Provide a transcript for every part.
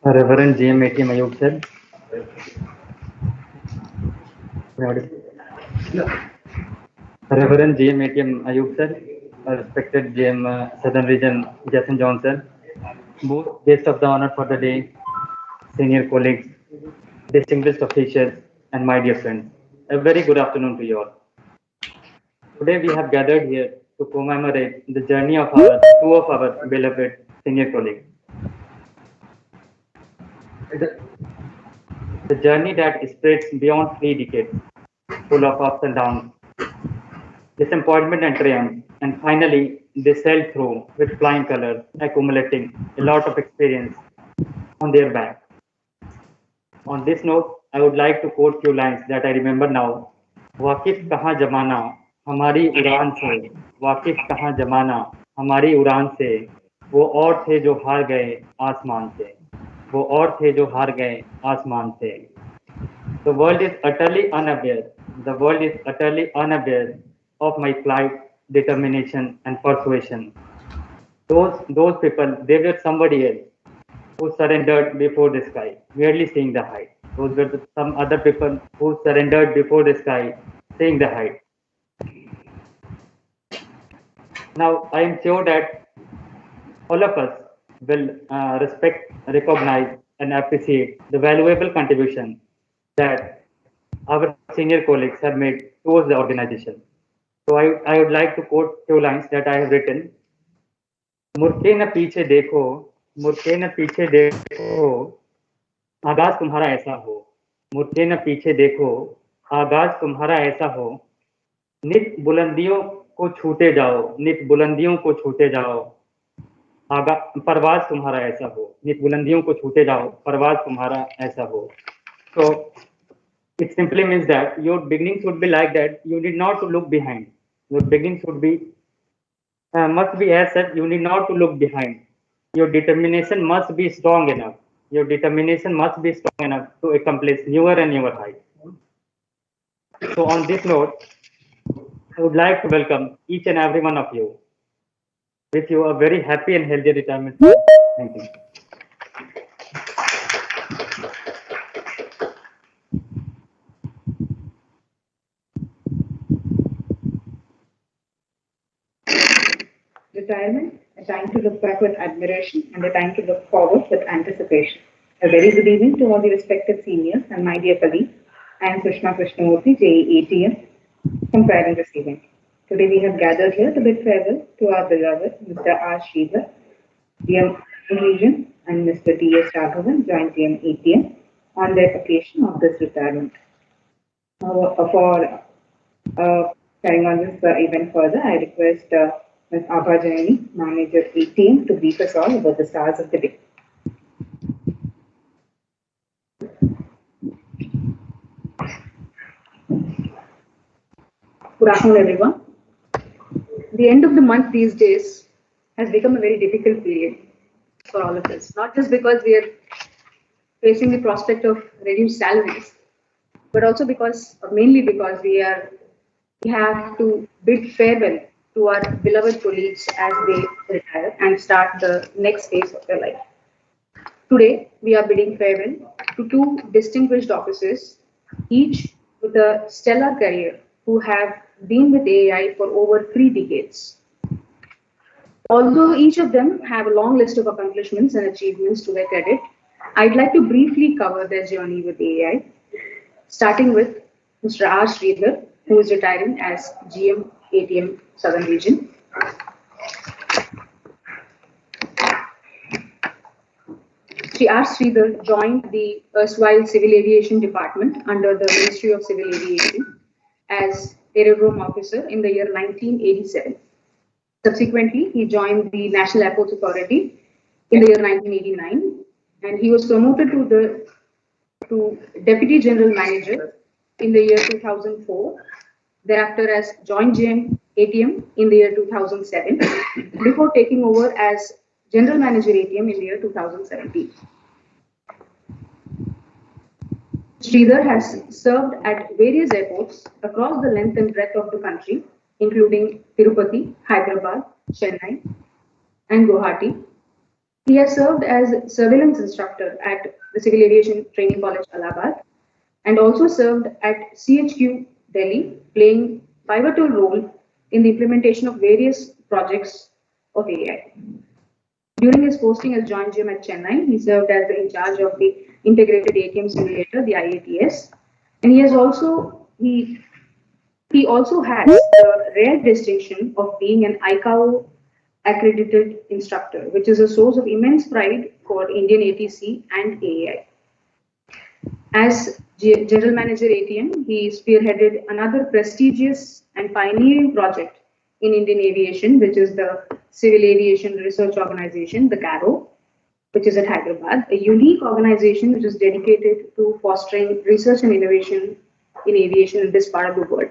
Reverend GM ATM Ayub sir. Reverend GM ATM Ayub sir. Respected GM Southern Region Jason Johnson. Both guests of the honor for the day, senior colleagues, distinguished officials, and my dear friends. A very good afternoon to you all. Today we have gathered here to commemorate the journey of two of our beloved senior colleagues. The journey that spreads beyond 3 decades, full of ups and downs, disappointment and triumph, and finally they sailed through with flying colors, accumulating a lot of experience on their back. On this note, I would like to quote few lines that I remember now. वाकिफ कहाँ जमाना हमारी उड़ान से, वाकिफ कहाँ जमाना हमारी उड़ान से, वो और थे जो हार गए आसमान से, वो और थे जो हार गए आसमान से. The world is utterly unaware. The world is utterly unaware of my flight, determination, and persuasion. Those people, they were somebody else who surrendered before the sky, merely seeing the height. Those were some other people who surrendered before the sky, seeing the height. Now, I am sure that all of us will respect, recognize, and appreciate the valuable contribution that our senior colleagues have made towards the organization. So I would like to quote few lines that I have written. मुड़के न पीछे देखो, मुड़के न पीछे देखो, आगाज तुम्हारा ऐसा हो. मुड़के न पीछे देखो, आगाज तुम्हारा ऐसा हो. नित बुलंदियों को छूते जाओ, नित बुलंदियों को छूते जाओ. परवाज तुम्हारा ऐसा हो, नित बुलंदियों को छूते जाओ, परवाज तुम्हारा ऐसा हो. So it simply means that your beginnings would be like that. You need not to look behind. Your beginnings would be must be as such. You need not to look behind. Your determination must be strong enough. Your determination must be strong enough to accomplish newer and newer heights. So on this note, I would like to welcome each and every one of you. Wish you a very happy and healthy retirement. Thank you. Retirement, a time to look back with admiration and a time to look forward with anticipation. A very good evening to all the respected seniors and my dear colleagues. I am Sushma Krishnamurthy, JE ATM, from Pride and Receiving. Today we have gathered here to bid farewell to our beloved Mr. R. Sridhar, GM Region, and Mr. D.S. Raghavan, Joint GM ATM, on their occasion of this retirement. For carrying on this event further, I request Ms. Abha Jaini, Manager ATM, to brief us all about the stars of the day. Good afternoon, everyone. The end of the month these days has become a very difficult period for all of us, not just because we are facing the prospect of reduced salaries, but also because, or mainly because we have to bid farewell to our beloved colleagues as they retire and start the next phase of their life. Today, we are bidding farewell to two distinguished officers, each with a stellar career, who have been with AAI for over 3 decades. Although each of them have a long list of accomplishments and achievements to their credit, I'd like to briefly cover their journey with AAI, starting with Mr. R. Sridhar, who is retiring as GM ATM Southern Region. Sri R. Sridhar joined the erstwhile Civil Aviation Department under the Ministry of Civil Aviation as aerodrome officer in the year 1987. Subsequently, he joined the National Airports Authority in the year 1989, and he was promoted to Deputy General Manager in the year 2004, thereafter as Joint GM ATM in the year 2007, before taking over as General Manager ATM in the year 2017. Sridhar has served at various airports across the length and breadth of the country, including Tirupati, Hyderabad, Chennai, and Guwahati. He has served as surveillance instructor at the Civil Aviation Training College, Allahabad, and also served at CHQ, Delhi, playing pivotal role in the implementation of various projects of AI. During his posting as Joint GM at Chennai, he served as the in charge of the Integrated ATM Simulator, the IATS, and he also has the rare distinction of being an ICAO accredited instructor, which is a source of immense pride for Indian ATC and AAI. As General Manager ATM, he spearheaded another prestigious and pioneering project in Indian aviation, which is the Civil Aviation Research Organization, the CARO, which is at Hyderabad, a unique organization which is dedicated to fostering research and innovation in aviation in this part of the world.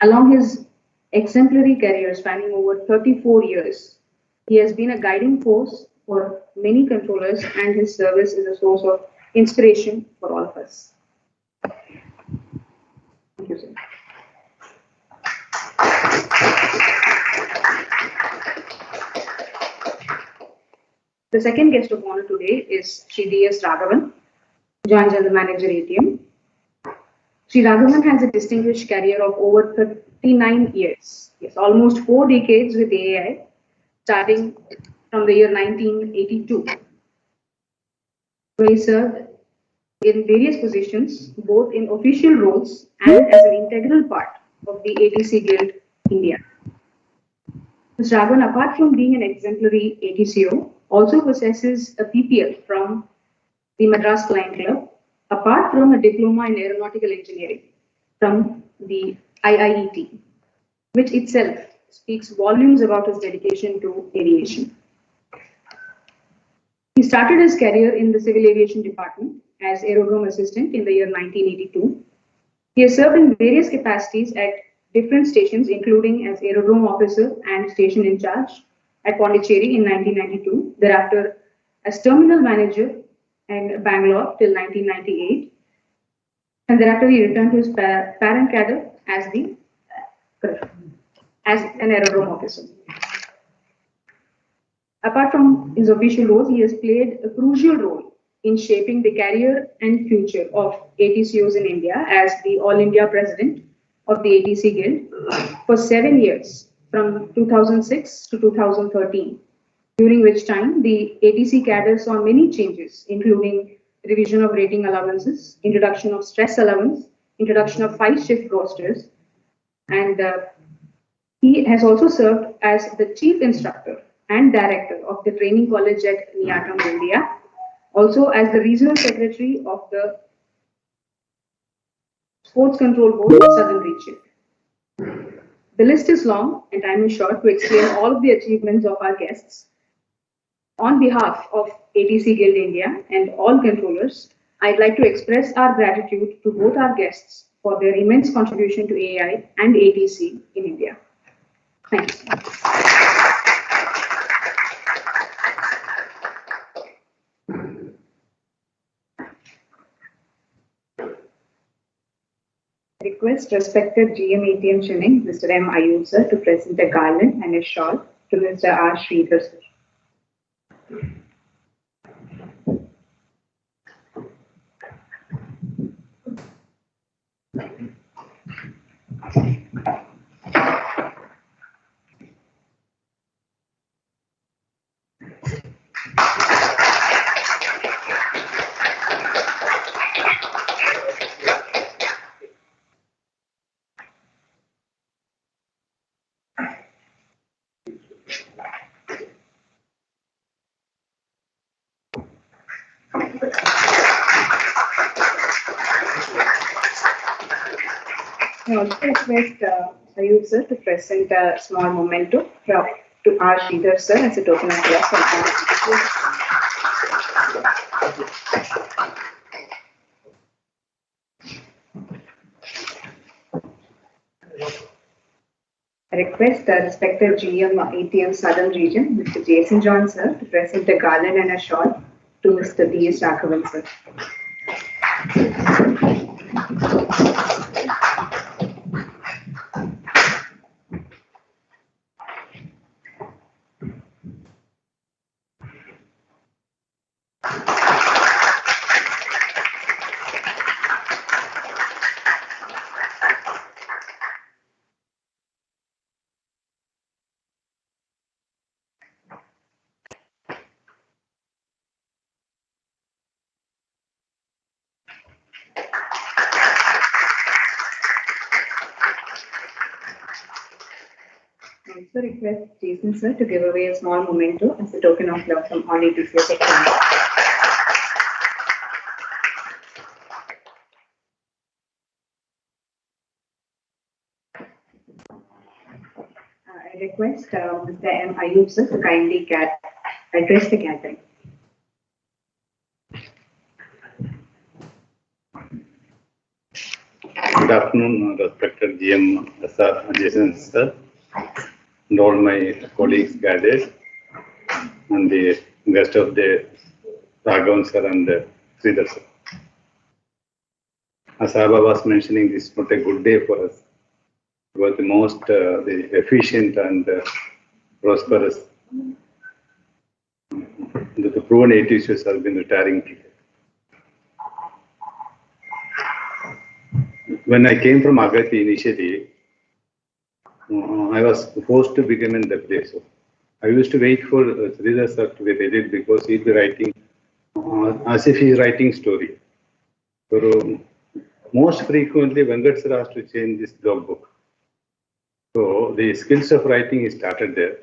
Along his exemplary career spanning over 34 years, he has been a guiding force for many controllers, and his service is a source of inspiration for all of us. Thank you, sir. The second guest of honor today is Sri D.S. Raghavan, Joint General Manager ATM. Sri Raghavan has a distinguished career of over 39 years, yes, almost 4 decades with AAI, starting from the year 1982, where he served in various positions, both in official roles and as an integral part of the ATC Guild India. Mr. Raghavan, apart from being an exemplary ATCO, also possesses a PPL from the Madras Flying Club, apart from a diploma in aeronautical engineering from the IIET, which itself speaks volumes about his dedication to aviation. He started his career in the Civil Aviation Department as aerodrome assistant in the year 1982. He has served in various capacities at different stations, including as aerodrome officer and station in charge at Pondicherry in 1992, thereafter as terminal manager in Bangalore till 1998, and thereafter he returned to his parent cadre as an aerodrome officer. Apart from his official roles, he has played a crucial role in shaping the career and future of ATCOs in India as the All India President of the ATC Guild for 7 years, from 2006 to 2013, during which time the ATC cadre saw many changes, including revision of rating allowances, introduction of stress allowance, introduction of 5-shift rosters, and he has also served as the chief instructor and director of the training college at Niatam, India, also as the regional secretary of the Sports Control Board, Southern Region. The list is long and time is short to explain all of the achievements of our guests. On behalf of ATC Guild India and all controllers, I'd like to express our gratitude to both our guests for their immense contribution to AI and ATC in India. Thanks. Request respected GM ATM Chennai, Mr. M. Ayub sir, to present a garland and a shawl to Mr. R. Sridhar sir. I also request Ayub sir to present a small memento to our leader sir as a token of love from our. I request the respected GM ATM Southern Region, Mr. Jason John sir, to present a garland and a shawl to Mr. B.S. Raghavan sir. I also request Jason sir to give away a small memento as a token of love from all ATCO sections. I request Mr. M. Ayub sir to kindly address the gathering. Good afternoon, respected GM sir, Jason sir, and all my colleagues gathered, and the guest of the Raghavan sir and Sridhar sir. As Abba was mentioning, this is not a good day for us. It was the most the efficient and prosperous. The proven ATCs have been retiring today. When I came from Agati initially, I was forced to become an deputy. So I used to wait for Sridhar sir to be ready because he'll be writing as if he's writing story. So most frequently, Venkat sir has to change this logbook. So the skills of writing is started there.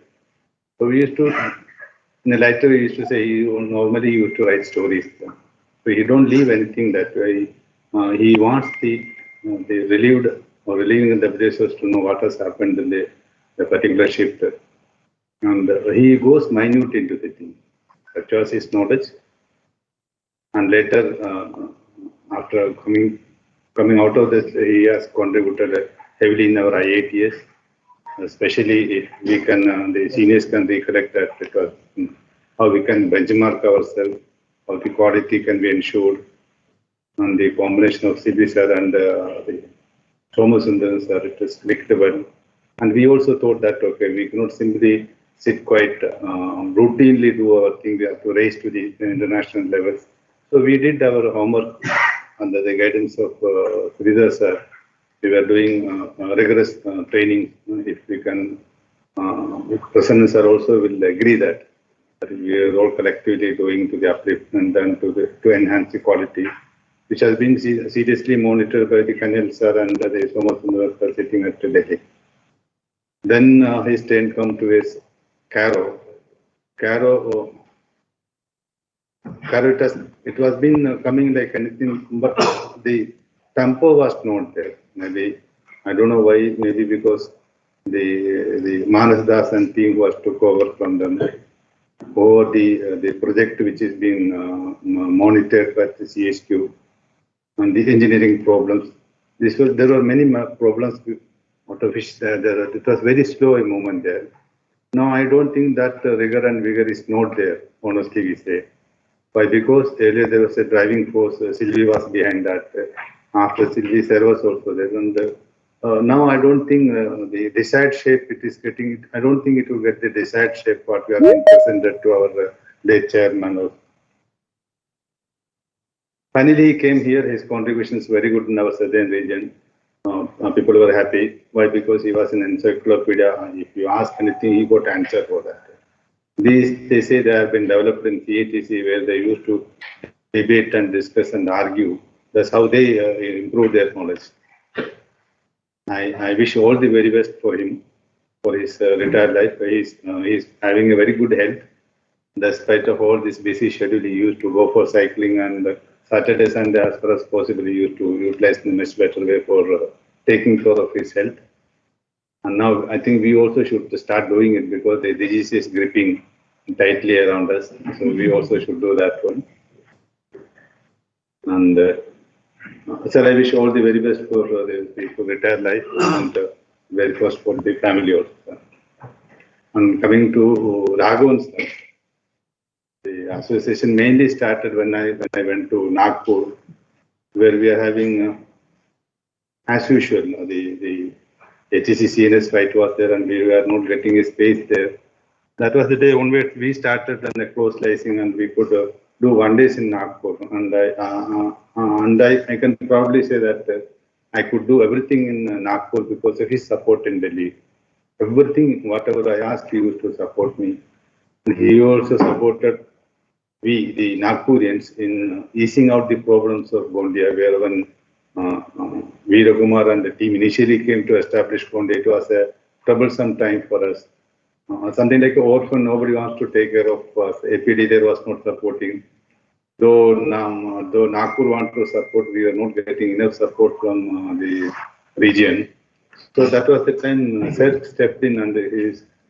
So we used to, in the letter, we used to say normally he used to write stories. So he don't leave anything that way. He wants the relieved or relieving the deputies to know what has happened in the particular shift. And he goes minute into the thing. That was his knowledge. And later, after coming out of this, he has contributed heavily in our IATS, especially if we can, the seniors can recollect that because how we can benchmark ourselves, how the quality can be ensured, and the combination of CB sir and the Somasundaran sir, it is clicked well. And we also thought that, okay, we cannot simply sit quite routinely do our thing, we have to raise to the international levels. So we did our homework under the guidance of Sridhar sir. We were doing rigorous training. If we can, Prasanna sir also will agree that we are all collectively going to the upliftment and to enhance the quality, which has been seriously monitored by the Kanyan sir and the Somasundar sir sitting at Delhi. Then his turn come to his Caro. Caro, it was been coming like anything, but the tempo was not there. Maybe, I don't know why, maybe because the Manas Das and team was took over from them. Over the project which is being monitored by the CSQ and the engineering problems. There were many problems out of which it was very slow a moment there. Now I don't think that rigor and vigor is not there, honestly we say. Why? Because earlier there was a driving force, Sylvie was behind that. After Sylvie, Sir was also there. And now I don't think the desired shape it is getting, I don't think it will get the desired shape what we have been presented to our late chairman. Finally, he came here, his contribution is very good in our southern region. People were happy. Why? Because he was an encyclopedia. If you ask anything, he got answer for that. These, they say they have been developed in CATC where they used to debate and discuss and argue. That's how they improve their knowledge. I wish all the very best for him, for his retired life. He's having a very good health. Despite of all this busy schedule, he used to go for cycling and Saturday, Sunday, as far as possible, he used to utilize in a much better way for taking care of his health. And now I think we also should start doing it because the disease is gripping tightly around us. So we also should do that one. And sir, I wish all the very best for the retired life and very first for the family also. And coming to Raghavan, sir, the association mainly started when I went to Nagpur, where we are having, as usual, the ATC CNS fight was there, and we were not getting a space there. That was the day on which we started and the close slicing, and we could do 1 day in Nagpur. And I can proudly say that I could do everything in Nagpur because of his support in Delhi. Everything, whatever I asked, he used to support me. And he also supported we, the Nagpurians, in easing out the problems of Gondia, where when Veerakumar and the team initially came to establish Gondia, it was a troublesome time for us. Something like an orphan, nobody wants to take care of us. APD there was not supporting. Though Nagpur want to support, we are not getting enough support from the region. So that was the time Seth stepped in and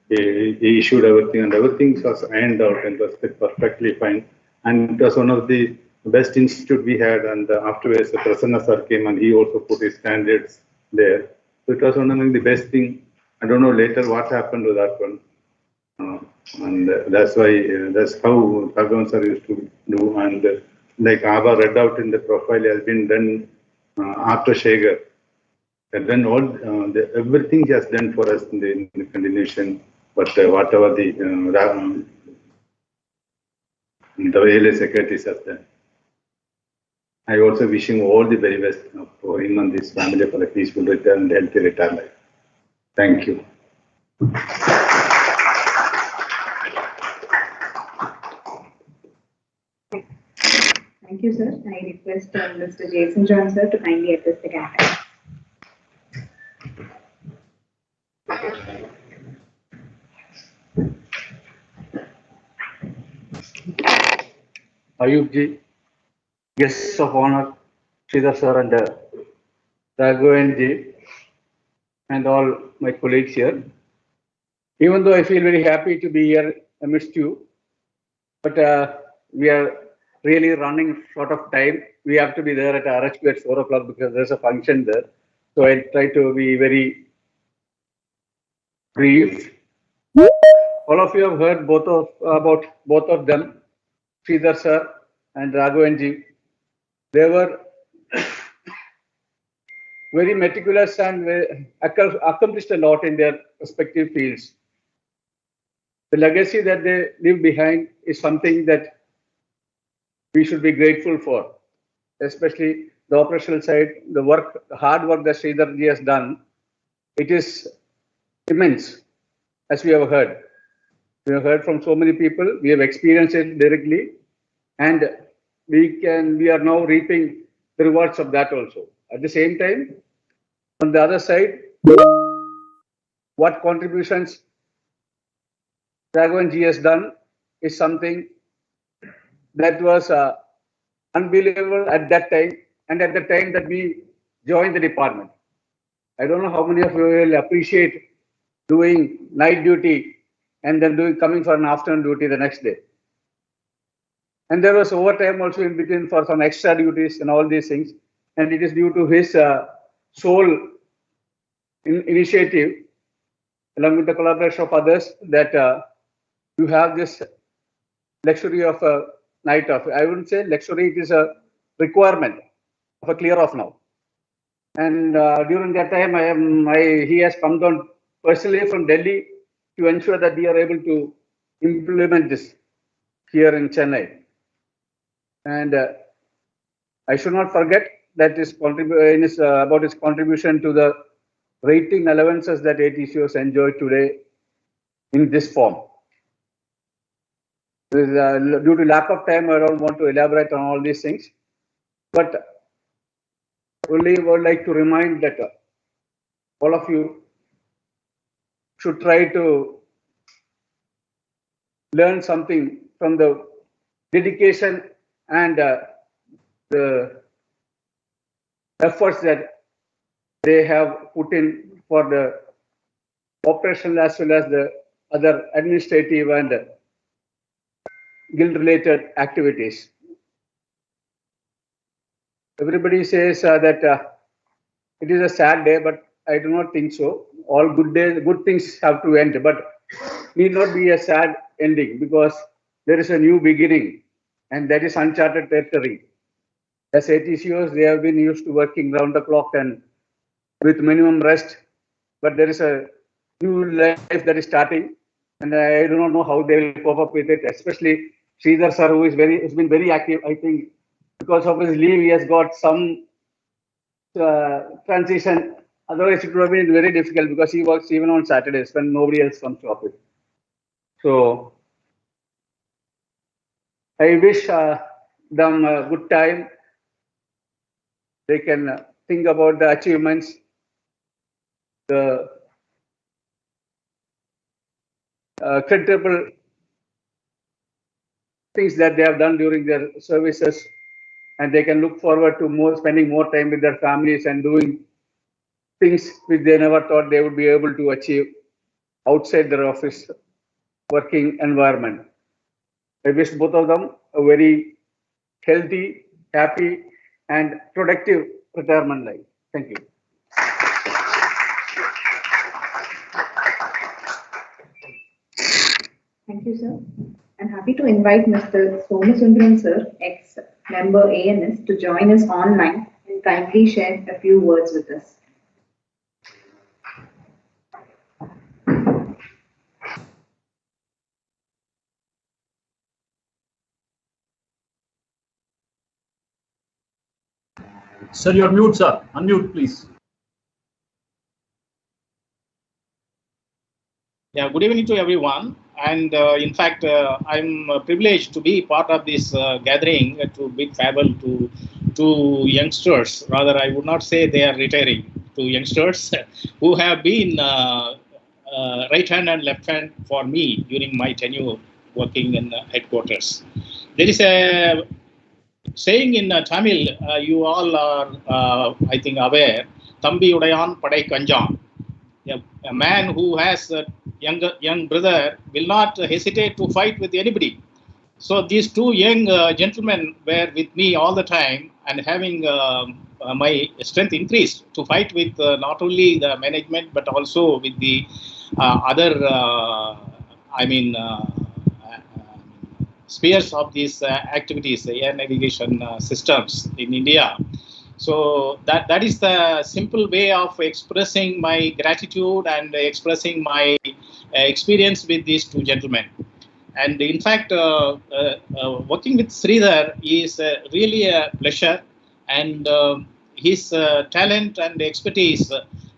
he issued everything, and everything was ironed out and was perfectly fine. And it was one of the best institute we had. And afterwards, Prasanna sir came and he also put his standards there. So it was one of the best thing. I don't know later what happened to that one. And that's why, that's how Raghavan sir used to do. And like Abha read out in the profile has been done after Shegar. And then all everything he has done for us in the continuation, but whatever the ALA secretaries have done. I also wish him all the very best for him and his family for a peaceful return and healthy retirement life. Thank you. Thank you, sir. I request Mr. Jason John, sir, to kindly address the gathering. Ayubji, guests of honor, Sridhar sir and Raghavanji, and all my colleagues here. Even though I feel very happy to be here amidst you, but we are really running short of time. We have to be there at RHQ at 4 o'clock because there's a function there. So I try to be very brief. All of you have heard about both of them, Sridhar sir and Raghavanji. They were very meticulous and accomplished a lot in their respective fields. The legacy that they leave behind is something that we should be grateful for, especially the operational side, the hard work that Sridharji has done. It is immense, as we have heard. We have heard from so many people. We have experienced it directly, and we are now reaping the rewards of that also. At the same time, on the other side, what contributions Raghavanji has done is something that was unbelievable at that time and at the time that we joined the department. I don't know how many of you will appreciate doing night duty and then coming for an afternoon duty the next day. And there was overtime also in between for some extra duties and all these things. And it is due to his sole initiative, along with the collaboration of others, that you have this luxury of a night off. I wouldn't say luxury, it is a requirement of a clear off now. And during that time, he has come down personally from Delhi to ensure that we are able to implement this here in Chennai. And I should not forget that about his contribution to the rating allowances that ATCOs enjoy today in this form. Due to lack of time, I don't want to elaborate on all these things, but only would like to remind that all of you should try to learn something from the dedication and the efforts that they have put in for the operational as well as the other administrative and guild-related activities. Everybody says that it is a sad day, but I do not think so. All good things have to end, but need not be a sad ending because there is a new beginning, and that is uncharted territory. As ATCOs, they have been used to working round the clock and with minimum rest, but there is a new life that is starting, and I do not know how they will cope up with it, especially Sridhar sir, who has been very active. I think because of his leave, he has got some transition. Otherwise, it would have been very difficult because he works even on Saturdays when nobody else comes to office. So I wish them a good time. They can think about the achievements, the creditable things that they have done during their services, and they can look forward to spending more time with their families and doing things which they never thought they would be able to achieve outside their office working environment. I wish both of them a very healthy, happy, and productive retirement life. Thank you. Thank you, sir. I'm happy to invite Mr. Somasundram, sir, ex-member ANS, to join us online and kindly share a few words with us. Sir, you're mute, sir. Unmute, please. Yeah, good evening to everyone. And in fact, I'm privileged to be part of this gathering to bid farewell to two youngsters. Rather, I would not say they are retiring, two youngsters who have been right hand and left hand for me during my tenure working in headquarters. There is a saying in Tamil, you all are, I think, aware, Thambi Udayan Padai Kanjan. A man who has a young brother will not hesitate to fight with anybody. So these two young gentlemen were with me all the time and having my strength increased to fight with not only the management but also with the other, spheres of these activities, air navigation systems in India. So that is the simple way of expressing my gratitude and expressing my experience with these two gentlemen. And in fact, working with Sridhar is really a pleasure, and his talent and expertise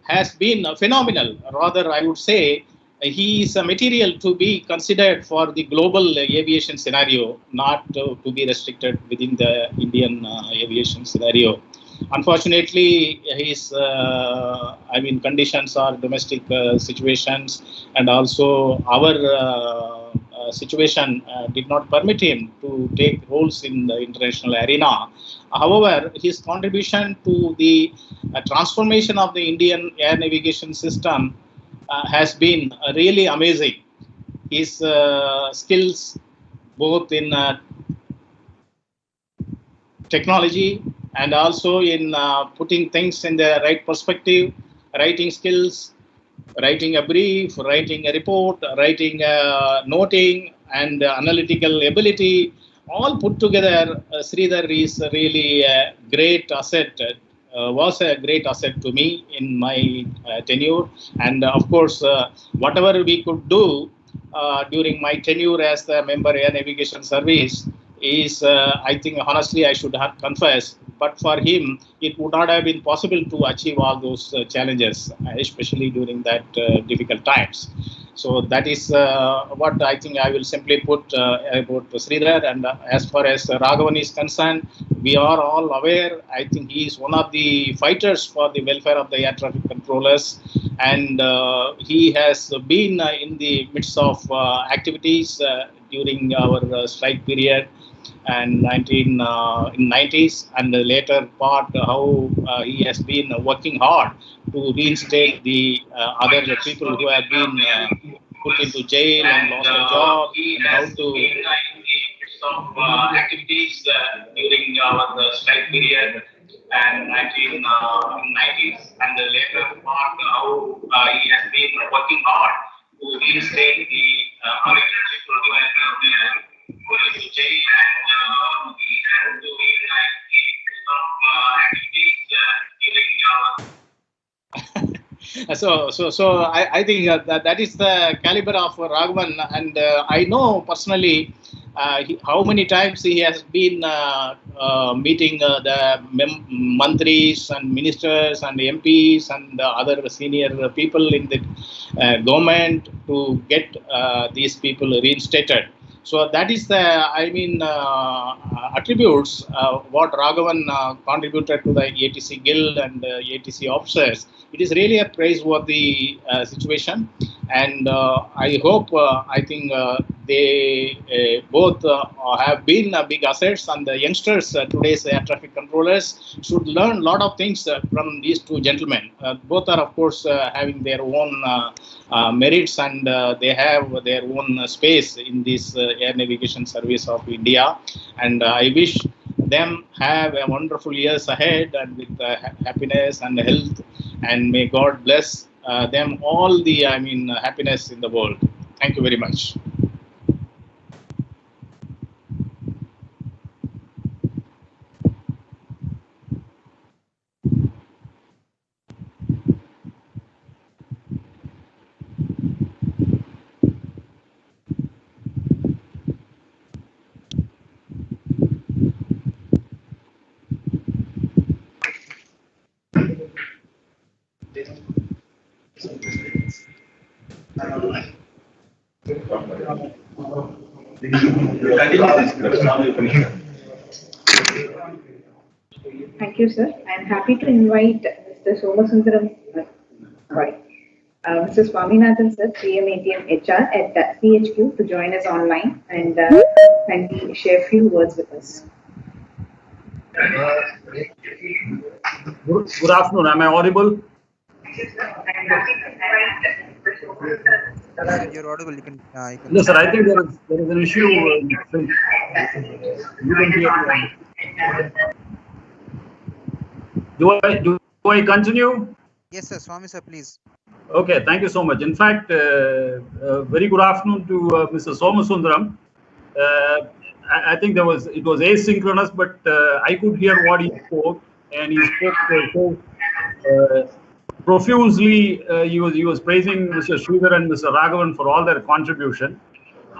has been phenomenal. Rather, I would say he is a material to be considered for the global aviation scenario, not to be restricted within the Indian aviation scenario. Unfortunately, his conditions are domestic situations, and also our situation did not permit him to take roles in the international arena. However, his contribution to the transformation of the Indian air navigation system has been really amazing. His skills both in technology and also in putting things in the right perspective, writing skills, writing a brief, writing a report, writing noting, and analytical ability, all put together, Sridhar is really a great asset, was a great asset to me in my tenure. And of course, whatever we could do during my tenure as the member air navigation service is, I think, honestly, I should have confessed, but for him, it would not have been possible to achieve all those challenges, especially during that difficult times. So that is what I think I will simply put about Sridhar. And as far as Raghavan is concerned, we are all aware. I think he is one of the fighters for the welfare of the air traffic controllers, and he has been in the midst of activities during our strike period. and in 90s, and the later part how he has been working hard to reinstate the other people who have been put into jail and lost a job, and how to some activities during our strike period and 1990s, and the later part how he has been working hard to reinstate the other people who have been put into jail, and how to reignite some activities during our so I think that is the caliber of Raghavan, and I know personally how many times he has been meeting the mantris and ministers and MPs and other senior people in the government to get these people reinstated. So that is the, attributes what Raghavan contributed to the ATC Guild and ATC officers. It is really a praiseworthy situation, and I hope, they both have been big assets, and the youngsters, today's air traffic controllers, should learn a lot of things from these two gentlemen. Both are, of course, having their own merits, and they have their own space in this air navigation service of India, and I wish them have a wonderful years ahead, and with happiness and health, and may God bless them all the happiness in the world. Thank you very much. Thank you, sir. I'm happy to invite Mr. Somasundaram, Mr. Swaminathan, sir, GM HR at CHQ to join us online and kindly share a few words with us. Good afternoon. Am I audible? You're audible. You can. No, sir. I think there is an issue. You can hear. Do I continue? Yes, sir. Swami, sir, please. Okay. Thank you so much. In fact, very good afternoon to Mr. Somasundaram. I think it was asynchronous, but I could hear what he spoke, and he spoke so profusely. He was praising Mr. Sridhar and Mr. Raghavan for all their contribution,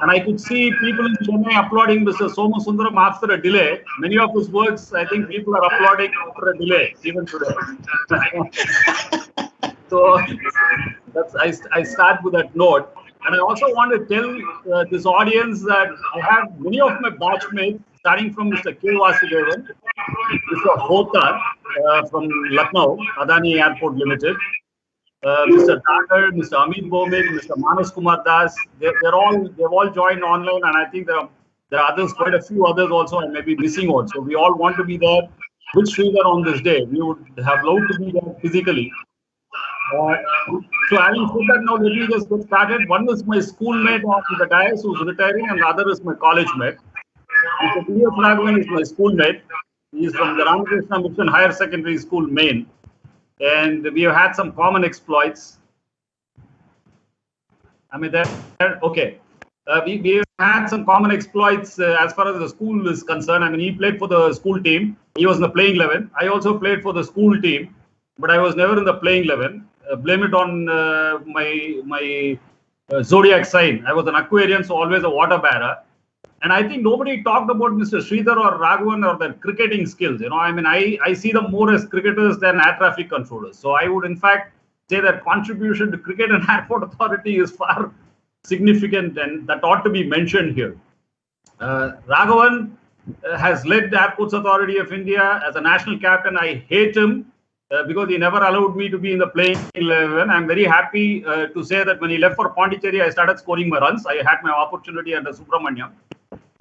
and I could see people in Chennai applauding Mr. Somasundaram after a delay. Many of his works, I think people are applauding after a delay, even today. So I start with that note. And I also want to tell this audience that I have many of my batchmates, starting from Mr. K. Vasudevan, Mr. Hotar from Lucknow, Adani Airport Limited, Mr. Thakur, Mr. Amit Bomik, Mr. Manas Kumar Das. They've all joined online, and I think there are others, quite a few others also, I may be missing out. So we all want to be there with Sridhar on this day. We would have loved to be there physically. So having said that, now let me just get started. One is my schoolmate on the dais who's retiring, and the other is my college mate. Mr. T.S. Raghavan is my schoolmate. He is from the Ramakrishna Mission Higher Secondary School, Maine. And we have had some common exploits. I mean, there, okay. We have had some common exploits as far as the school is concerned. I mean, he played for the school team. He was in the playing 11. I also played for the school team, but I was never in the playing 11. Blame it on my zodiac sign. I was an Aquarian, so always a water bearer. And I think nobody talked about Mr. Sridhar or Raghavan or their cricketing skills. You know, I mean, I see them more as cricketers than air traffic controllers. So I would, in fact, say that contribution to Cricket and Airport Authority is far significant, and that ought to be mentioned here. Raghavan has led the Airports Authority of India as a national captain. I hate him because he never allowed me to be in the playing 11. I'm very happy to say that when he left for Pondicherry, I started scoring my runs. I had my opportunity under Subramaniam.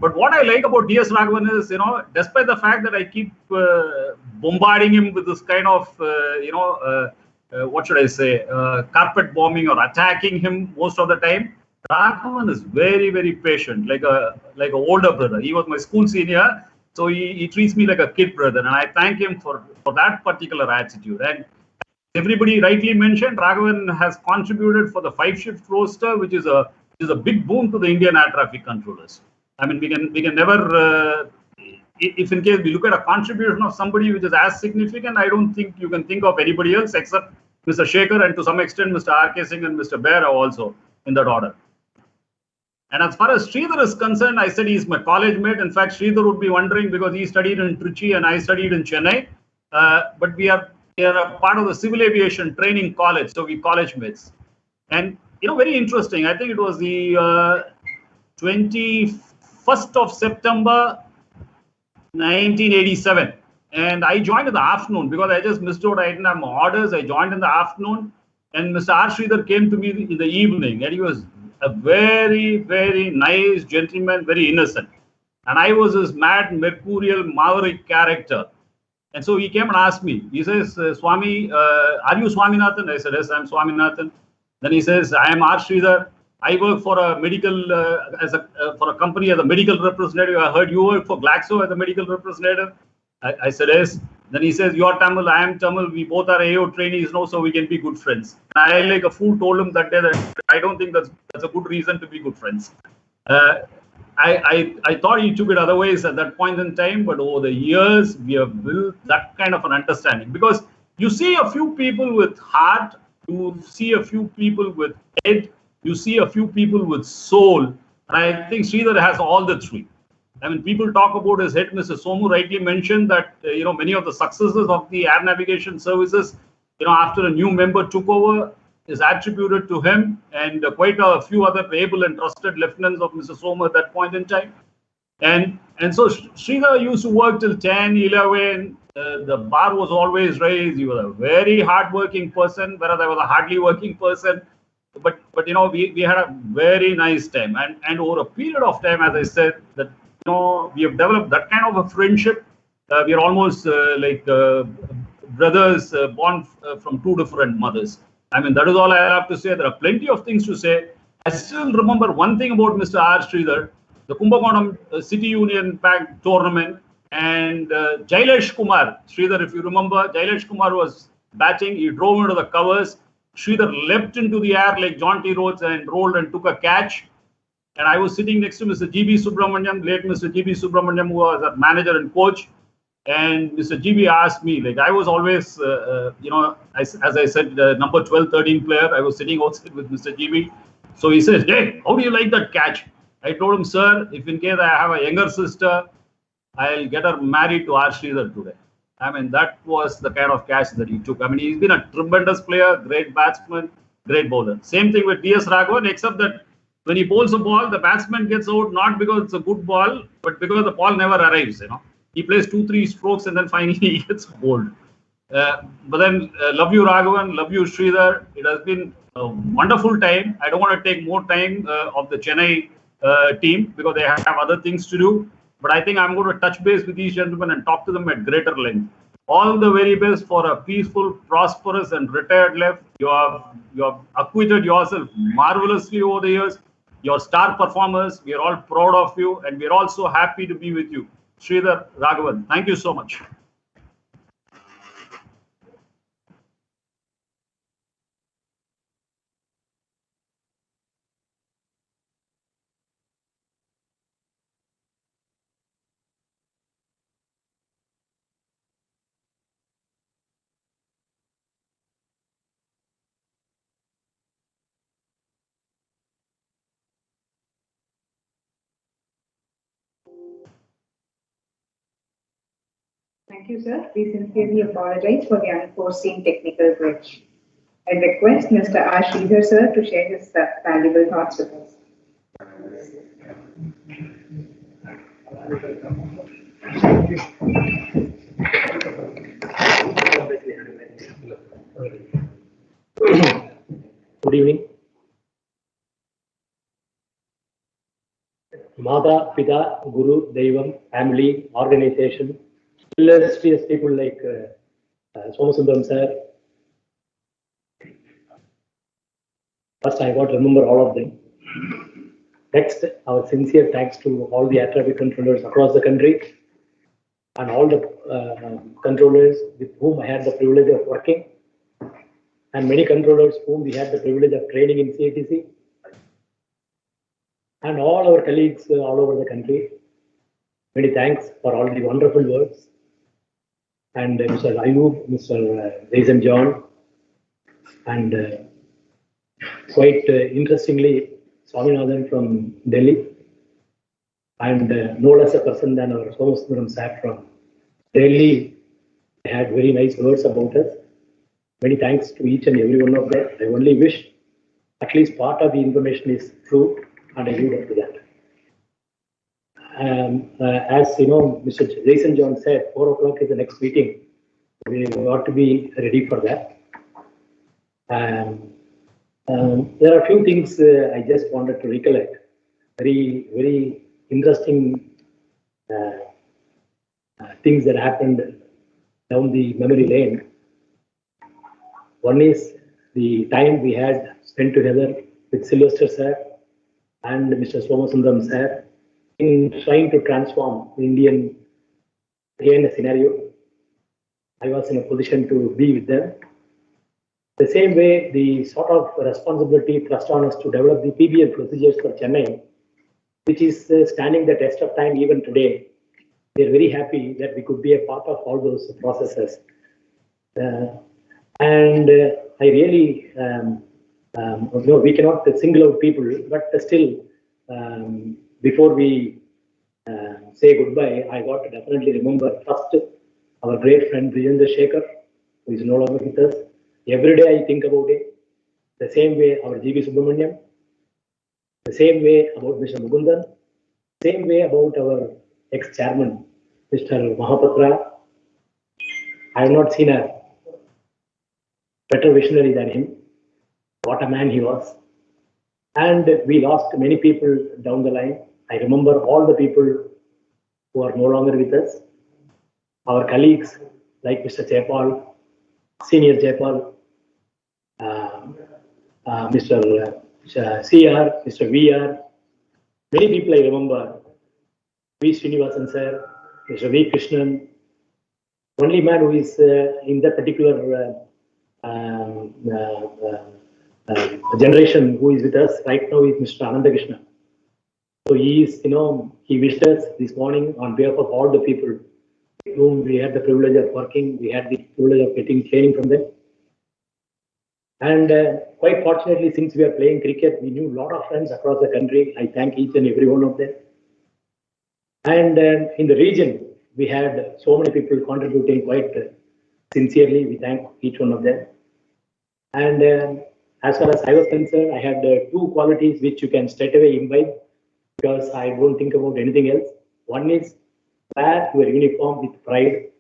But what I like about DS Raghavan is, despite the fact that I keep bombarding him with this kind of, what should I say, carpet bombing or attacking him most of the time, Raghavan is very, very patient, like a older brother. He was my school senior, so he treats me like a kid brother, and I thank him for that particular attitude. And everybody rightly mentioned, Raghavan has contributed for the 5-shift roster, which is a big boon to the Indian air traffic controllers. I mean, we can never, if in case we look at a contribution of somebody which is as significant, I don't think you can think of anybody else except Mr. Shekhar and to some extent Mr. R.K. Singh and Mr. Bear are also in that order. And as far as Sridhar is concerned, I said he's my college mate. In fact, Sridhar would be wondering because he studied in Trichy and I studied in Chennai. But we are a part of the Civil Aviation Training College, so we college mates. And very interesting. I think it was the 21st of September, 1987. And I joined in the afternoon because I just missed out. I didn't have my orders. I joined in the afternoon. And Mr. R. Sridhar came to me in the evening. And he was a very, very nice gentleman, very innocent. And I was his mad, mercurial, maverick character. And so he came and asked me. He says, Swami, are you Swaminathan? I said, yes, I'm Swaminathan. Then he says, I am R. Sridhar. I work for a medical, for a company as a medical representative. I heard you work for Glaxo as a medical representative. I said, yes. Then he says, you are Tamil, I am Tamil. We both are AO trainees now, so we can be good friends. And I, like a fool, told him that day that I don't think that's a good reason to be good friends. I thought he took it otherwise at that point in time, but over the years, we have built that kind of an understanding. Because you see a few people with heart, you see a few people with head, you see a few people with soul. And I think Sridhar has all the three. I mean, people talk about his head. Mr. Somu rightly mentioned that, many of the successes of the air navigation services, after a new member took over, is attributed to him and quite a few other able and trusted lieutenants of Mr. Somu at that point in time. And so Sridhar used to work till 10, 11. The bar was always raised. He was a very hardworking person, whereas I was a hardly working person. But we had a very nice time. And over a period of time, as I said, that we have developed that kind of a friendship. We are almost like brothers born from two different mothers. I mean, that is all I have to say. There are plenty of things to say. I still remember one thing about Mr. R. Sridhar, the Kumbakonam City Union Bank tournament, and Jailesh Kumar. Sridhar, if you remember, Jailesh Kumar was batting. He drove into the covers. Sridhar leapt into the air like John T. Rhodes and rolled and took a catch. And I was sitting next to Mr. G.B. Subramaniam, late Mr. G.B. Subramaniam, who was a manager and coach. And Mr. G.B. asked me, like, I was always, as I said, number 12, 13 player. I was sitting outside with Mr. G.B. So he says, hey, how do you like that catch? I told him, sir, if in case I have a younger sister, I'll get her married to R. Sridhar today. I mean, that was the kind of catch that he took. I mean, he's been a tremendous player, great batsman, great bowler. Same thing with DS Raghavan, except that when he bowls a ball, the batsman gets out not because it's a good ball, but because the ball never arrives. He plays 2-3 strokes and then finally he gets bowled. But then, love you Raghavan, love you Sridhar. It has been a wonderful time. I don't want to take more time of the Chennai team because they have other things to do. But I think I'm going to touch base with these gentlemen and talk to them at greater length. All the very best for a peaceful, prosperous, and retired life. You have acquitted yourself marvelously over the years. Your star performers, we are all proud of you, and we are also happy to be with you. Sridhar, Raghavan, thank you so much. Thank you, sir. We sincerely apologize for the unforeseen technical glitch. I request Mr. R. Sridhar, sir, to share his valuable thoughts with us. Good evening. Mata, Pita, Guru, Devam, family, organization, illustrious people like Somasundaram sir. First, I got to remember all of them. Next, our sincere thanks to all the air traffic controllers across the country and all the controllers with whom I had the privilege of working, and many controllers whom we had the privilege of training in CATC, and all our colleagues all over the country. Many thanks for all the wonderful words. And Mr. Ayub, Mr. Jason John, and quite interestingly, Swaminathan from Delhi, and no less a person than our Somasundaram sir from Delhi had very nice words about us. Many thanks to each and every one of them. I only wish at least part of the information is true, and I give up to that. As you know, Mr. Jason John said, 4 o'clock is the next meeting. We ought to be ready for that. There are a few things I just wanted to recollect. Very interesting things that happened down the memory lane. One is the time we had spent together with Sylvester sir and Mr. Somasundaram sir in trying to transform the Indian scenario. I was in a position to be with them. The same way, the sort of responsibility thrust on us to develop the PBL procedures for Chennai, which is standing the test of time even today. We are very happy that we could be a part of all those processes. And I really, no, we cannot single out people, but still, before we say goodbye, I got to definitely remember first our great friend Vijendra Shekhar, who is no longer with us. Every day I think about it. The same way our G.V. Subramaniam, the same way about Mr. Mugundan, same way about our ex-chairman, Mr. Mahapatra. I have not seen a better visionary than him. What a man he was. And we lost many people down the line. I remember all the people who are no longer with us. Our colleagues like Mr. Jaipal, Senior Jaipal, Mr. CR, Mr. VR. Many people I remember. V. Srinivasan sir, Mr. V. Krishnan. Only man who is in that particular generation who is with us right now is Mr. Anandakrishna. So he is, he wished us this morning on behalf of all the people whom we had the privilege of working, we had the privilege of getting training from them. And quite fortunately, since we are playing cricket, we knew a lot of friends across the country. I thank each and every one of them. And in the region, we had so many people contributing quite sincerely. We thank each one of them. And as far as I was concerned, I had 2 qualities which you can straight away imbibe, because I don't think about anything else. One is wear your uniform with pride,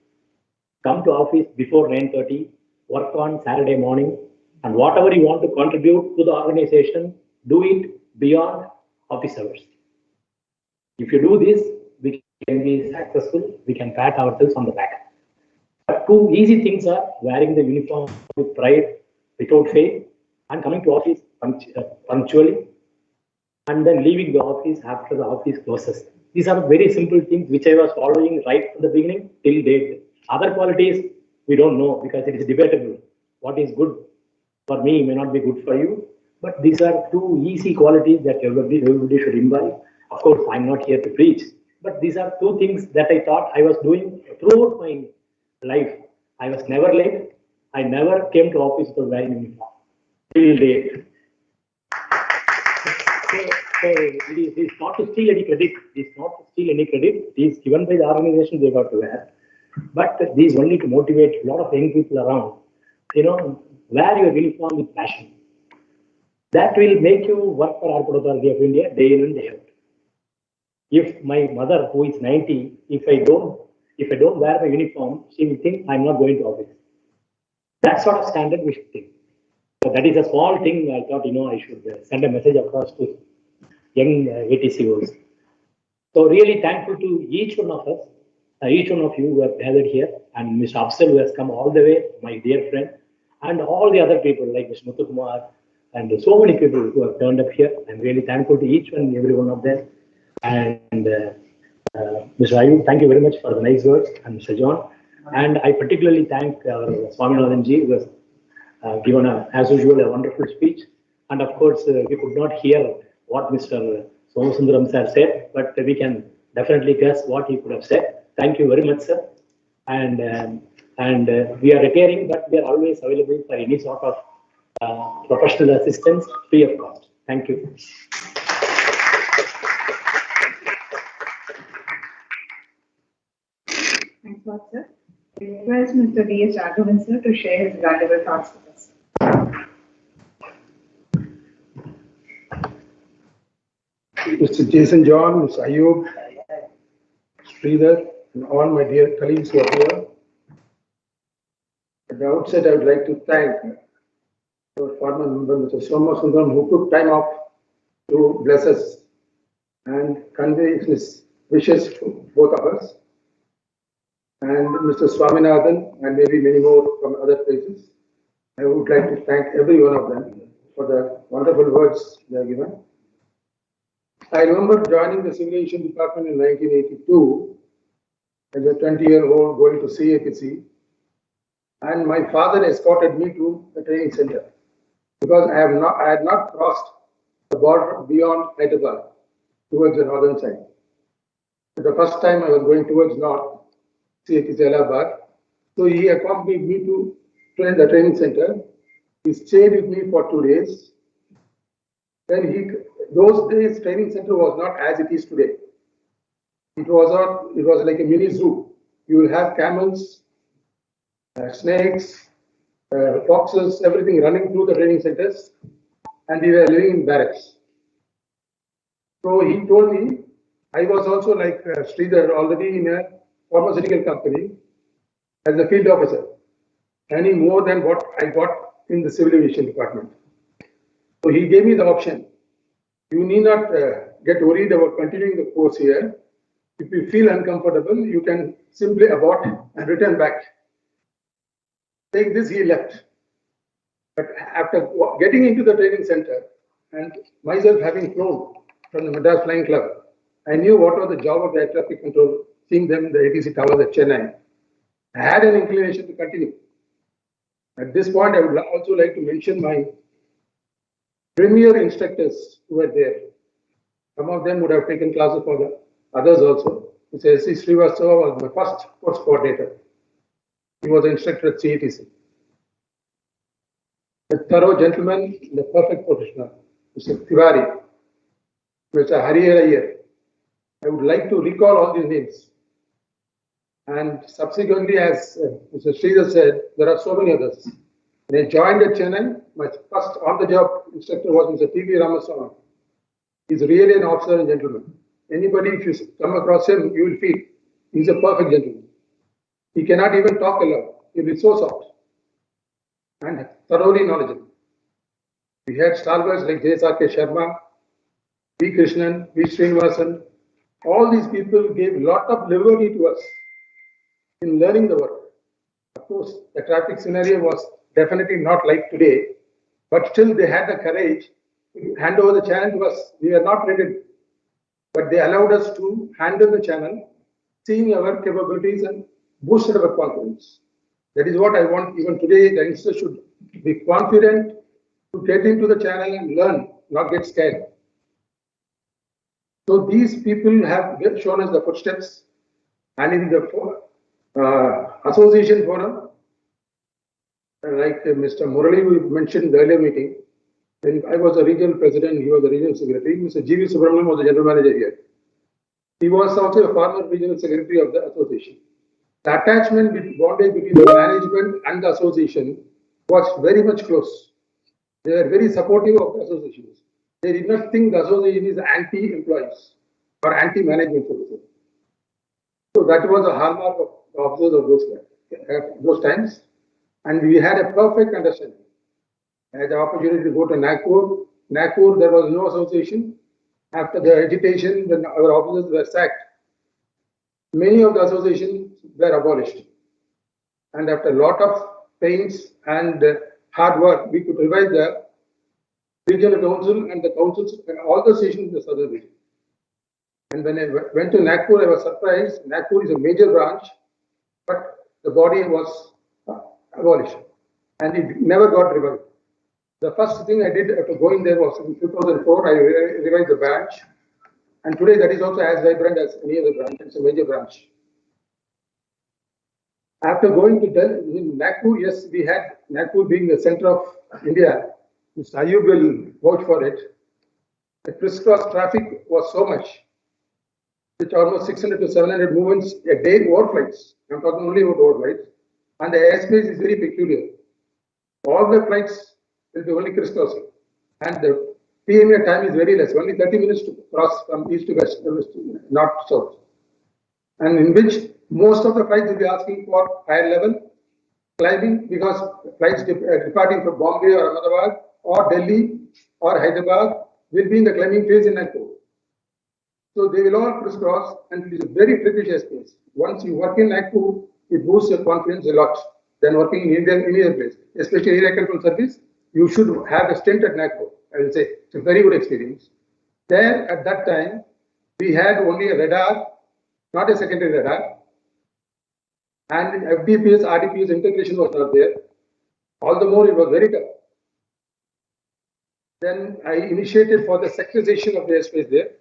come to office before 9:30, work on Saturday morning, and whatever you want to contribute to the organization, do it beyond office hours. If you do this, we can be successful, we can pat ourselves on the back. But 2 easy things are wearing the uniform with pride, without fail, and coming to office punctually, and then leaving the office after the office closes. These are very simple things which I was following right from the beginning till date. Other qualities we don't know because it is debatable. What is good for me may not be good for you, but these are 2 easy qualities that everybody should imbibe. Of course, I'm not here to preach, but these are 2 things that I thought I was doing throughout my life. I was never late. I never came to office without wearing uniform till date. So it is not to steal any credit. It is not to steal any credit. It is given by the organization they got to wear. But this is only to motivate a lot of young people around. Wear your uniform with passion. That will make you work for Airport Authority of India day in and day out. If my mother, who is 90, if I don't wear my uniform, she will think I'm not going to office. That sort of standard we should take. So that is a small thing I thought, I should send a message across to young ATCOs. So really thankful to each one of us, each one of you who have gathered here, and Mr. Afsal who has come all the way, my dear friend, and all the other people like Mr. Muthu Kumar, and so many people who have turned up here. I'm really thankful to each and every one of them. And Mr. Ayub, thank you very much for the nice words, and Mr. John. And I particularly thank our Swaminathan ji, who has given, as usual, a wonderful speech. And of course, we could not hear what Mr. Somasundaram sir said, but we can definitely guess what he could have said. Thank you very much, sir. And we are retiring, but we are always available for any sort of professional assistance free of cost. Thank you. Thanks a lot, sir. I request Mr. D.S. Raghavan, sir, to share his valuable thoughts with us. Mr. Jason John, Mr. Ayub, Sridhar, and all my dear colleagues who are here. At the outset, I would like to thank our former member, Mr. Somasundaram, who took time off to bless us and convey his wishes to both of us, and Mr. Swaminathan, and maybe many more from other places. I would like to thank every one of them for the wonderful words they have given. I remember joining the Civil Aviation Department in 1982 as a 20-year-old going to CATC, and my father escorted me to the training center because I had not crossed the border beyond Hyderabad towards the northern side. The first time I was going towards north, CATC Allahabad, so he accompanied me to the training center. He stayed with me for 2 days. Then those days training center was not as it is today. It was like a mini zoo. You will have camels, snakes, foxes, everything running through the training centers, and we were living in barracks. So he told me, I was also like Sridhar, already in a pharmaceutical company as a field officer, earning more than what I got in the Civil Aviation Department. So he gave me the option. You need not get worried about continuing the course here. If you feel uncomfortable, you can simply abort and return back. Take this, he left. But after getting into the training center and myself having flown from the Madras Flying Club, I knew what was the job of the air traffic control, seeing them in the ATC towers at Chennai. I had an inclination to continue. At this point, I would also like to mention my premier instructors who were there. Some of them would have taken classes for the others also. Mr. S.C. Srivastava was my first course coordinator. He was an instructor at CATC. A thorough gentleman, the perfect professional, Mr. Tiwari, Mr. Harihar Iyer. I would like to recall all these names. And subsequently, as Mr. Sridhar said, there are so many others. When I joined at Chennai, my first on-the-job instructor was Mr. T.V. Ramaswamy. He's really an officer and gentleman. Anybody, if you come across him, you will feel he's a perfect gentleman. He cannot even talk aloud. He'll be so soft and thoroughly knowledgeable. We had stalwarts like J.S.R.K. Sharma, V. Krishnan, V. Srinivasan. All these people gave a lot of liberty to us in learning the work. Of course, the traffic scenario was definitely not like today, but still they had the courage to hand over the channel to us. We were not ready, but they allowed us to handle the channel, seeing our capabilities and boosted our confidence. That is what I want. Even today, the youngsters should be confident to get into the channel and learn, not get scared. So these people have shown us the footsteps, and in the association forum, like Mr. Murali we mentioned in the earlier meeting, when I was a regional president, he was the regional secretary. Mr. G.V. Subramaniam was the general manager here. He was also a former regional secretary of the association. The attachment bondage between the management and the association was very much close. They were very supportive of the associations. They did not think the association is anti-employees or anti-management. So that was a hallmark of the officers of those times. And we had a perfect understanding. I had the opportunity to go to Nagpur. Nagpur, there was no association. After the agitation, when our officers were sacked, many of the associations were abolished. And after a lot of pains and hard work, we could revive the regional council and the councils, all the stations in the southern region. And when I went to Nagpur, I was surprised. Nagpur is a major branch, but the body was abolished and it never got revived. The first thing I did after going there was in 2004, I revived the branch. And today that is also as vibrant as any other branch. It's a major branch. After going to Delhi, in Nagpur, yes, we had Nagpur being the center of India. Mr. Ayub will vouch for it. The crisscross traffic was so much, which almost 600 to 700 movements a day overflights. I'm talking only about overflights. And the airspace is very peculiar. All the flights will be only crisscrossing. And the PMA time is very less, only 30 minutes to cross from east to west, north to south. And in which most of the flights will be asking for higher level climbing because flights departing from Bombay or Ahmedabad or Delhi or Hyderabad will be in the climbing phase in Nagpur. So they will all crisscross and it is a very tricky space. Once you work in Nagpur, it boosts your confidence a lot than working in any other place. Especially area control service, you should have a stint at Nagpur. I will say it's a very good experience. There at that time, we had only a radar, not a secondary radar. And FDPS, RDPS integration was not there. All the more it was very tough. Then I initiated for the sectorization of the airspace there.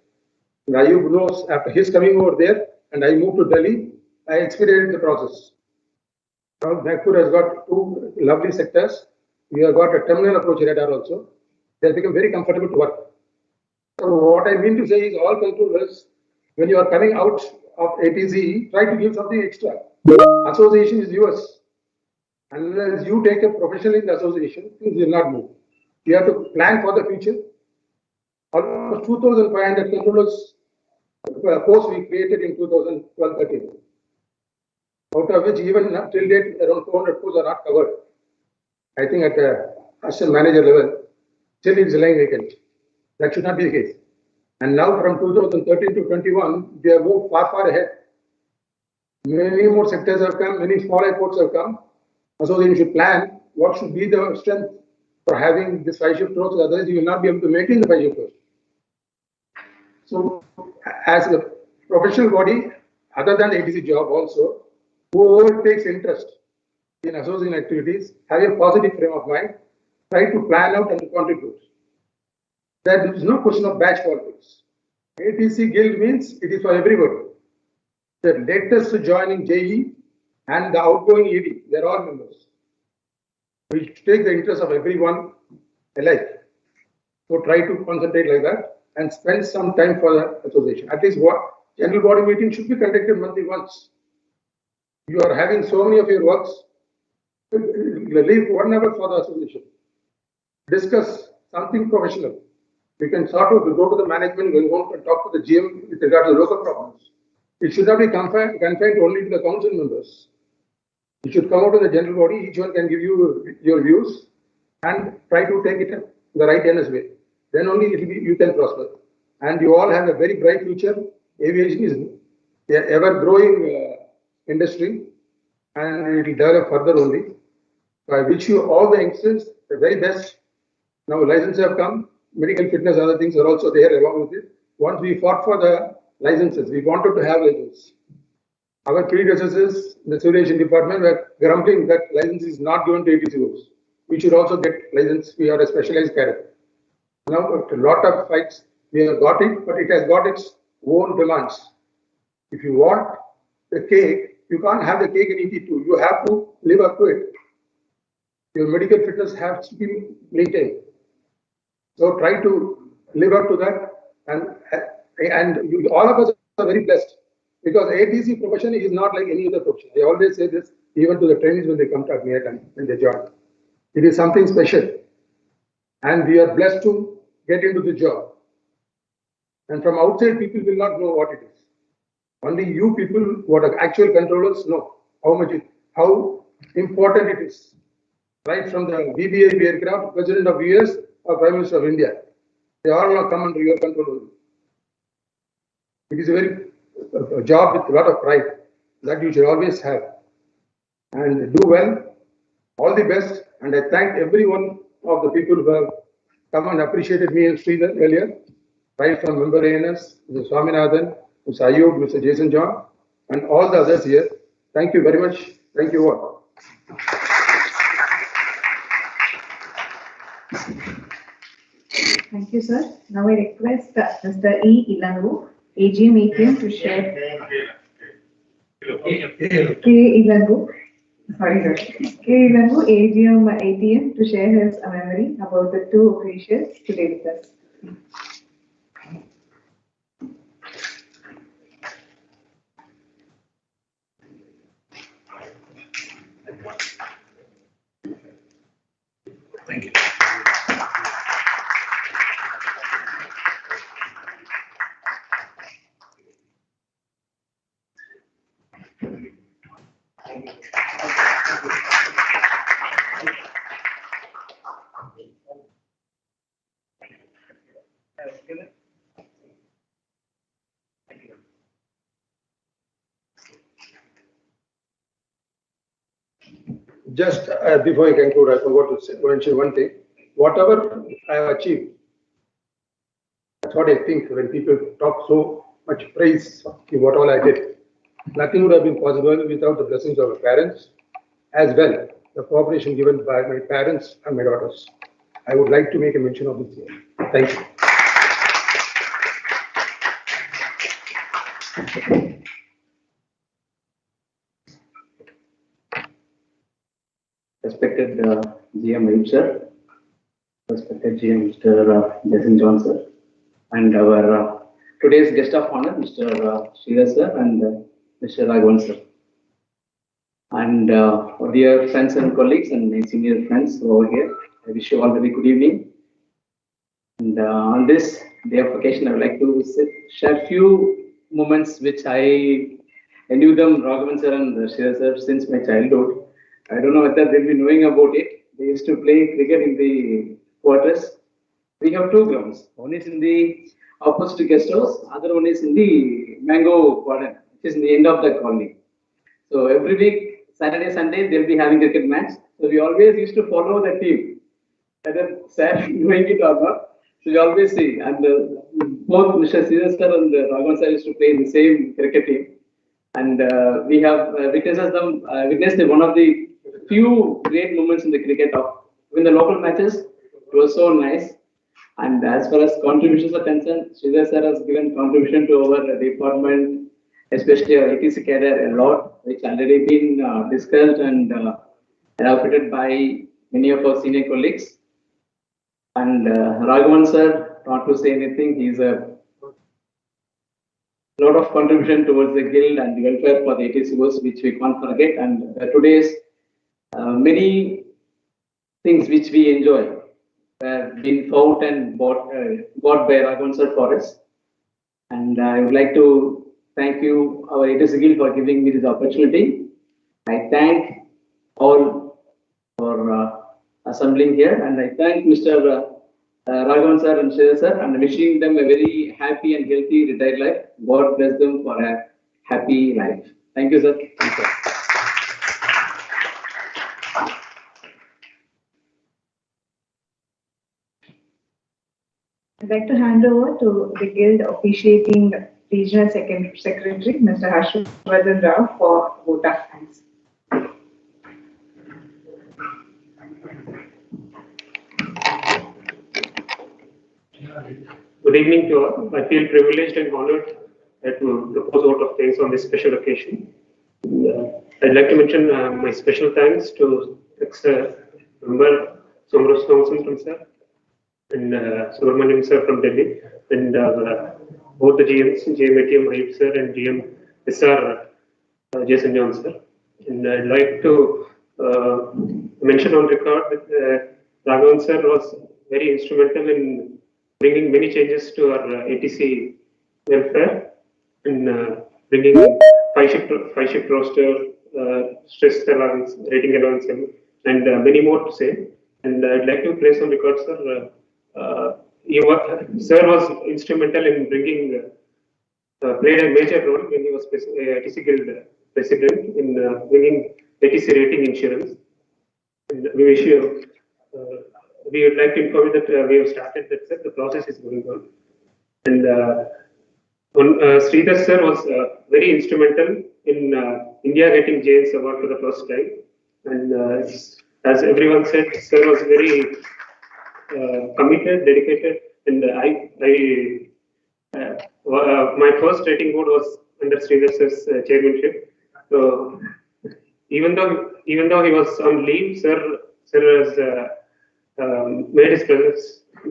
And Ayub knows after his coming over there and I moved to Delhi, I expedited the process. Now Nagpur has got two lovely sectors. We have got a terminal approach radar also. They have become very comfortable to work. So what I mean to say is all controllers, when you are coming out of ATC, try to give something extra. Association is yours. Unless you take a professional in the association, things will not move. You have to plan for the future. Almost 2,500 controllers posts we created in 2012-13. Out of which even till date around 400 posts are not covered. I think at the assistant manager level, still it is lying vacant. That should not be the case. And now from 2013 to 21, they have moved far ahead. Many more sectors have come, many small airports have come. So you should plan what should be the strength for having this 5-shift rows, otherwise you will not be able to maintain the 5-shift rows. So as a professional body, other than the ATC job also, whoever takes interest in association activities, have a positive frame of mind, try to plan out and to contribute. There is no question of batch politics. ATC guild means it is for everybody. The latest joining JE and the outgoing ED, they are all members. We take the interest of everyone alike. So try to concentrate like that and spend some time for the association. At least what general body meeting should be conducted monthly once. You are having so many of your works, leave 1 hour for the association. Discuss something professional. We can sort of go to the management, we'll go and talk to the GM with regard to the local problems. It should not be confined only to the council members. You should come out to the general body, each one can give you your views and try to take it the right way. Then only you can prosper. And you all have a very bright future. Aviation is an ever growing industry and it will develop further only. So I wish you all the youngsters the very best. Now licenses have come, medical fitness, other things are also there along with it. Once we fought for the licenses, we wanted to have licenses. Our predecessors in the aviation department were grumbling that license is not given to ATCOs. We should also get license. We are a specialized cadre. Now, after a lot of fights, we have got it, but it has got its own demands. If you want the cake, you can't have the cake and eat it too. You have to live up to it. Your medical fitness has to be maintained. So try to live up to that, and all of us are very blessed because ATC profession is not like any other profession. I always say this even to the trainees when they come to me when they join. It is something special, and we are blessed to get into the job. And from outside, people will not know what it is. Only you people, what are actual controllers, know how important it is. Right from the BBA aircraft, President of US or Prime Minister of India, they all now come under your control. It is a job with a lot of pride that you should always have. And do well, all the best. And I thank every one of the people who have come and appreciated me and Sridhar earlier, right from Member ANS, Mr. Swaminathan, Mr. Ayub, Mr. Jason John, and all the others here. Thank you very much. Thank you all. Thank you, sir. Now I request Mr. E. Ilangu, AGM ATM, to share. K. Ilangu, sorry, sir. K. Ilangu, AGM ATM, to share his memory about the two officials today with us. Thank you. Just before I conclude, I forgot to mention one thing. Whatever I have achieved, that's what I think when people talk so much praise of what all I did. Nothing would have been possible without the blessings of my parents, as well the cooperation given by my parents and my daughters. I would like to make a mention of this here. Thank you. Respected GM Ayub sir, respected GM Mr. Jason John sir, and our today's guest of honor, Mr. Sridhar sir and Mr. Raghavan sir. And dear friends and colleagues and my senior friends over here, I wish you all a very good evening. And on this day of occasion, I would like to share few moments which I knew them, Raghavan sir and Sridhar sir, since my childhood. I don't know whether they'll be knowing about it. They used to play cricket in the quarters. We have two grounds. One is in the opposite guest house, other one is in the mango garden, which is in the end of the colony. So every week, Saturday, Sunday, they'll be having cricket match. So we always used to follow the team, whether sir doing it or not. So we always see. And both Mr. Sridhar sir and Raghavan sir used to play in the same cricket team. And we have witnessed one of the few great moments in the cricket of in the local matches. It was so nice. And as far as contributions are concerned, Sridhar sir has given contribution to our department, especially our ATC cadre a lot, which already been discussed and elaborated by many of our senior colleagues. And Raghavan sir, not to say anything, he's a lot of contribution towards the guild and the welfare for the ATCOs, which we can't forget. And today's many things which we enjoy have been found and bought by Raghavan sir for us. And I would like to thank you, our ATC guild, for giving me this opportunity. I thank all for assembling here, and I thank Mr. Raghavan sir and Sridhar sir, and wishing them a very happy and healthy retired life. God bless them for a happy life. Thank you, sir. Thank you. I'd like to hand over to the Guild officiating Regional Secretary, Mr. Harshvardhan Rao, for vote of thanks. Good evening to all. I feel privileged and honored to propose vote of thanks on this special occasion. I'd like to mention my special thanks to Member Somros Thompson sir and Subramaniam sir from Delhi, and both the GMs, GM ATM Ayub sir and GM SR Jason John sir. And I'd like to mention on record that Raghavan sir was very instrumental in bringing many changes to our ATC welfare, in bringing five shift roster, stress allowance, rating allowance, and many more to say. And I'd like to place on record, sir, sir was instrumental in bringing played a major role when he was ATC Guild president in bringing ATC rating insurance. And we wish you, we would like to inform you that we have started that, sir. The process is going on. And Sridhar sir was very instrumental in India getting James Award for the first time. And as everyone said, sir was very committed, dedicated, and my first rating board was under Sridhar sir's chairmanship. So even though he was on leave, sir has made his presence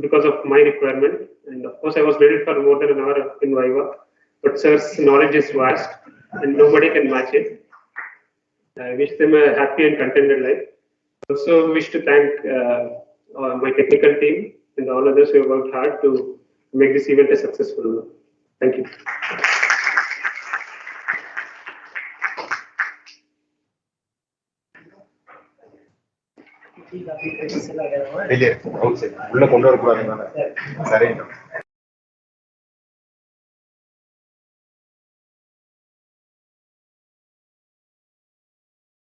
because of my requirement. And of course, I was waiting for more than an hour in Viva. But sir's knowledge is vast, and nobody can match it. I wish them a happy and contented life. Also, wish to thank my technical team and all others who have worked hard to make this event a successful one. Thank you. வெளியே உள்ள கொண்டு வரக்கூடாது. சரி.